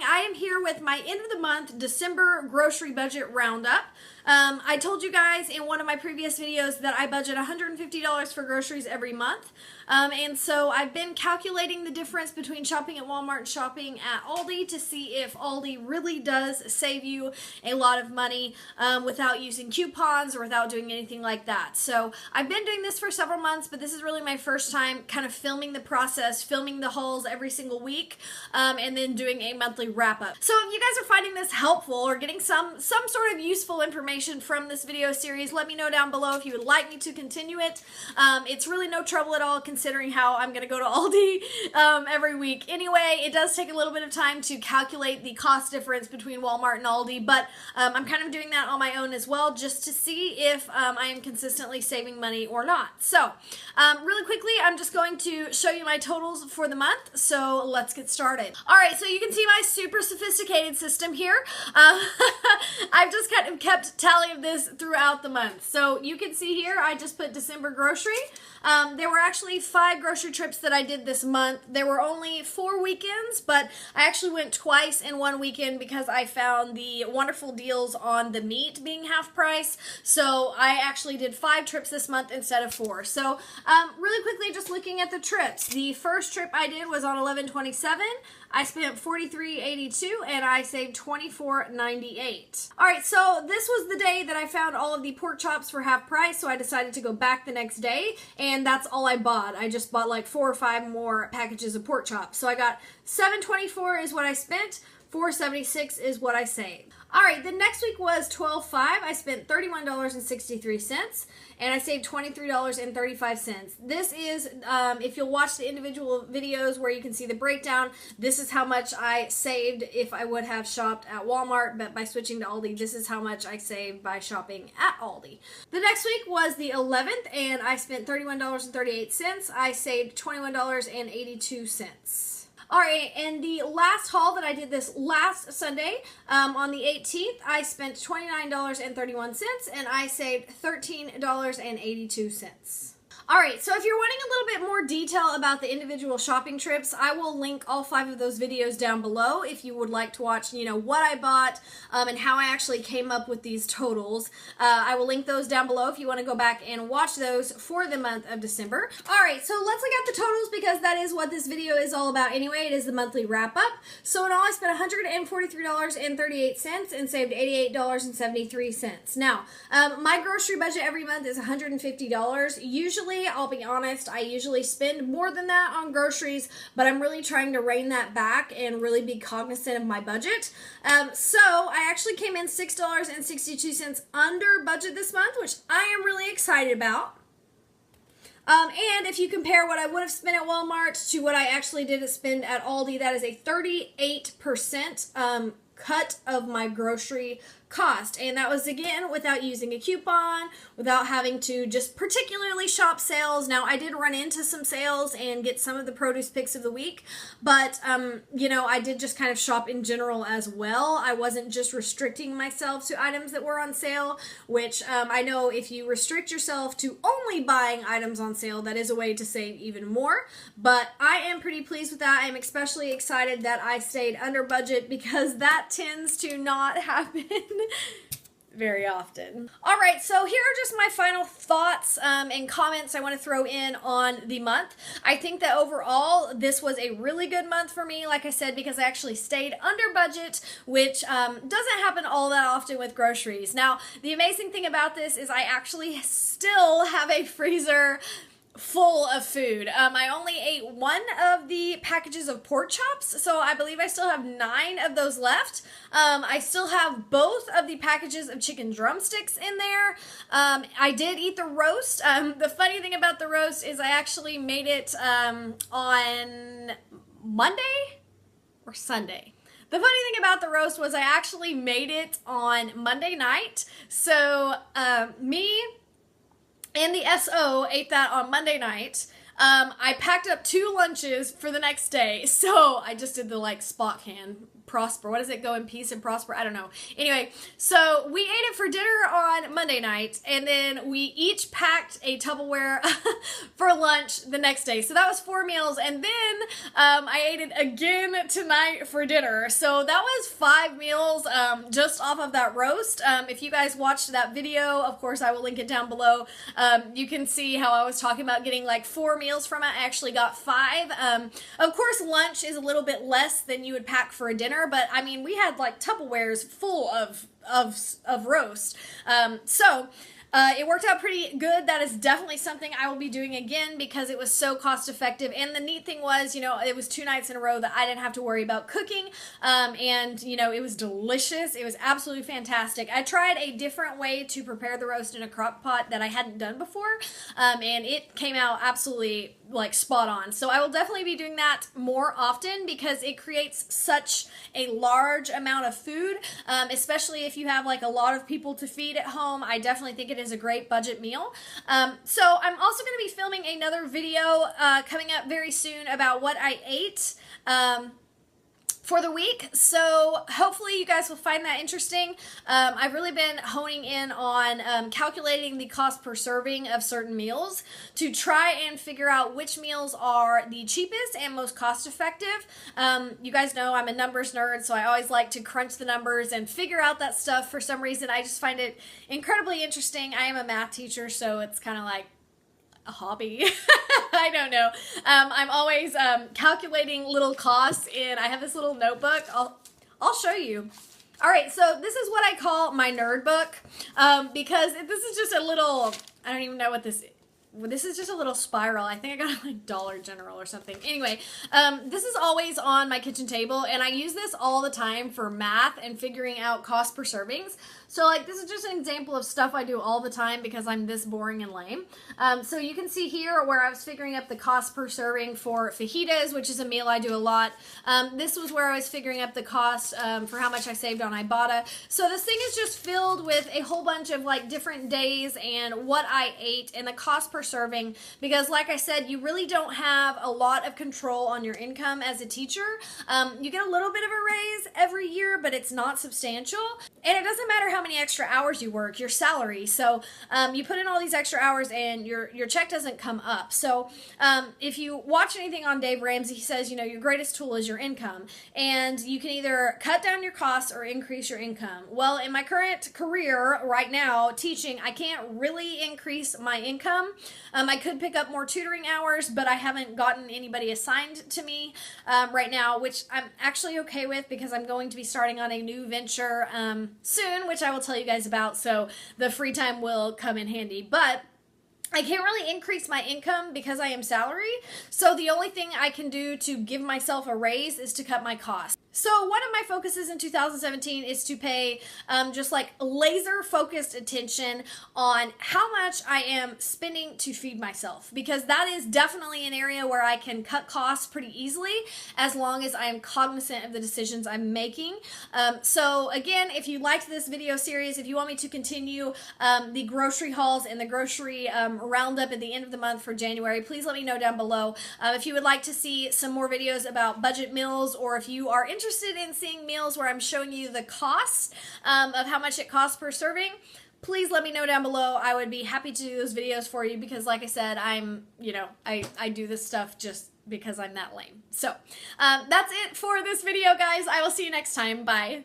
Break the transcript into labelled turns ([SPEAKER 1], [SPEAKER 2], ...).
[SPEAKER 1] morning. I am here with my end of the month December grocery budget roundup. I told you guys in one of my previous videos that I budget $150 for groceries every month. And so I've been calculating the difference between shopping at Walmart and shopping at Aldi to see if Aldi really does save you a lot of money without using coupons or without doing anything like that. So I've been doing this for several months, but this is really my first time kind of filming the process, filming the hauls every single week, and then doing a monthly wrap-up. So if you guys are finding this helpful or getting some sort of useful information from this video series, let me know down below if you would like me to continue it. It's really no trouble at all considering how I'm going to go to Aldi every week. Anyway, it does take a little bit of time to calculate the cost difference between Walmart and Aldi, but I'm kind of doing that on my own as well just to see if I am consistently saving money or not. So really quickly, I'm just going to show you my totals for the month, so let's get started. Alright, so you can see my super sophisticated system here. I've just kind of kept tally of this throughout the month. So you can see here, I just put December grocery. There were actually 5 grocery trips that I did this month. There were only 4 weekends, but I actually went twice in one weekend because I found the wonderful deals on the meat being half price. So I actually did 5 trips this month instead of 4. So really quickly, just looking at the trips. The first trip I did was on 11/27. I spent $43.82 and I saved $24.98. Alright, so this was the day that I found all of the pork chops for half price, so I decided to go back the next day, and that's all I bought. I just bought like 4 or 5 more packages of pork chops. So I got $7.24 is what I spent, $4.76 is what I saved. Alright, the next week was 12/5. I spent $31.63 and I saved $23.35. This is, if you'll watch the individual videos where you can see the breakdown, this is how much I saved if I would have shopped at Walmart, but by switching to Aldi, this is how much I saved by shopping at Aldi. The next week was the 11th and I spent $31.38. I saved $21.82. Alright, and the last haul that I did this last Sunday, on the 18th, I spent $29.31 and I saved $13.82. Alright, so if you're wanting a little bit more detail about the individual shopping trips, I will link all 5 of those videos down below if you would like to watch, you know, what I bought and how I actually came up with these totals. I will link those down below if you want to go back and watch those for the month of December. Alright, so let's look at the totals because that is what this video is all about anyway. It is the monthly wrap-up. So in all, I spent $143.38 and saved $88.73. Now, my grocery budget every month is $150. Usually, I'll be honest, I usually spend more than that on groceries, but I'm really trying to rein that back and really be cognizant of my budget. So I actually came in $6.62 under budget this month, which I am really excited about. And if you compare what I would have spent at Walmart to what I actually did spend at Aldi, that is a 38% cut of my grocery cost, and that was again without using a coupon, without having to just particularly shop sales. Now I did run into some sales and get some of the produce picks of the week, but you know, I did just kind of shop in general as well. I wasn't just restricting myself to items that were on sale, which I know if you restrict yourself to only buying items on sale, that is a way to save even more, but I am pretty pleased with that. I'm especially excited that I stayed under budget because that tends to not happen very often. Alright, so here are just my final thoughts and comments I want to throw in on the month. I think that overall this was a really good month for me, like I said, because I actually stayed under budget, which doesn't happen all that often with groceries. Now, the amazing thing about this is I actually still have a freezer full of food. I only ate 1 of the packages of pork chops, so I believe I still have 9 of those left. I still have both of the packages of chicken drumsticks in there. I did eat the roast. The funny thing about the roast is I actually made it on Monday or Sunday. The funny thing about the roast was I actually made it on Monday night, so me and the SO ate that on Monday night. I packed up 2 lunches for the next day. So I just did the like Spock hand. Prosper. What does it? Go in peace and prosper? I don't know. Anyway, so we ate it for dinner on Monday night, and then we each packed a Tupperware for lunch the next day. So that was 4 meals, and then I ate it again tonight for dinner. So that was 5 meals just off of that roast. If you guys watched that video, of course I will link it down below. You can see how I was talking about getting like 4 meals from it. I actually got 5. Of course, lunch is a little bit less than you would pack for a dinner, but I mean, we had like Tupperwares full of roast. It worked out pretty good. That is definitely something I will be doing again because it was so cost effective. And the neat thing was, you know, it was 2 nights in a row that I didn't have to worry about cooking. And, you know, it was delicious. It was absolutely fantastic. I tried a different way to prepare the roast in a crock pot that I hadn't done before. And it came out absolutely like spot on. So I will definitely be doing that more often because it creates such a large amount of food, especially if you have like a lot of people to feed at home. I definitely think it is a great budget meal. So I'm also going to be filming another video coming up very soon about what I ate for the week, so hopefully you guys will find that interesting. I've really been honing in on calculating the cost per serving of certain meals to try and figure out which meals are the cheapest and most cost effective. You guys know I'm a numbers nerd, so I always like to crunch the numbers and figure out that stuff. For some reason, I just find it incredibly interesting. I am a math teacher, so it's kind of like a hobby. I don't know. I'm always calculating little costs, and I have this little notebook. I'll show you. All right, so this is what I call my nerd book because this is just a little, I don't even know what this is. This is just a little spiral. I think I got it like Dollar General or something. Anyway, this is always on my kitchen table, and I use this all the time for math and figuring out cost per servings. So like this is just an example of stuff I do all the time because I'm this boring and lame. So you can see here where I was figuring up the cost per serving for fajitas, which is a meal I do a lot. This was where I was figuring up the cost for how much I saved on Ibotta. So this thing is just filled with a whole bunch of like different days and what I ate and the cost per serving, because like I said, you really don't have a lot of control on your income as a teacher. You get a little bit of a raise every year, but it's not substantial. And it doesn't matter how many extra hours you work, your salary. So you put in all these extra hours and your check doesn't come up. So if you watch anything on Dave Ramsey, he says, you know, your greatest tool is your income. And you can either cut down your costs or increase your income. Well, in my current career right now, teaching, I can't really increase my income. I could pick up more tutoring hours, but I haven't gotten anybody assigned to me right now, which I'm actually okay with because I'm going to be starting on a new venture soon, which I will tell you guys about, so the free time will come in handy. But I can't really increase my income because I am salary, so the only thing I can do to give myself a raise is to cut my costs. So one of my focuses in 2017 is to pay just like laser focused attention on how much I am spending to feed myself, because that is definitely an area where I can cut costs pretty easily as long as I am cognizant of the decisions I'm making. So again, if you liked this video series, if you want me to continue the grocery hauls and the grocery roundup at the end of the month for January, please let me know down below. If you would like to see some more videos about budget meals, or if you are interested in seeing meals where I'm showing you the cost of how much it costs per serving, please let me know down below. I would be happy to do those videos for you because like I said, I do this stuff just because I'm that lame. So that's it for this video, guys. I will see you next time. Bye.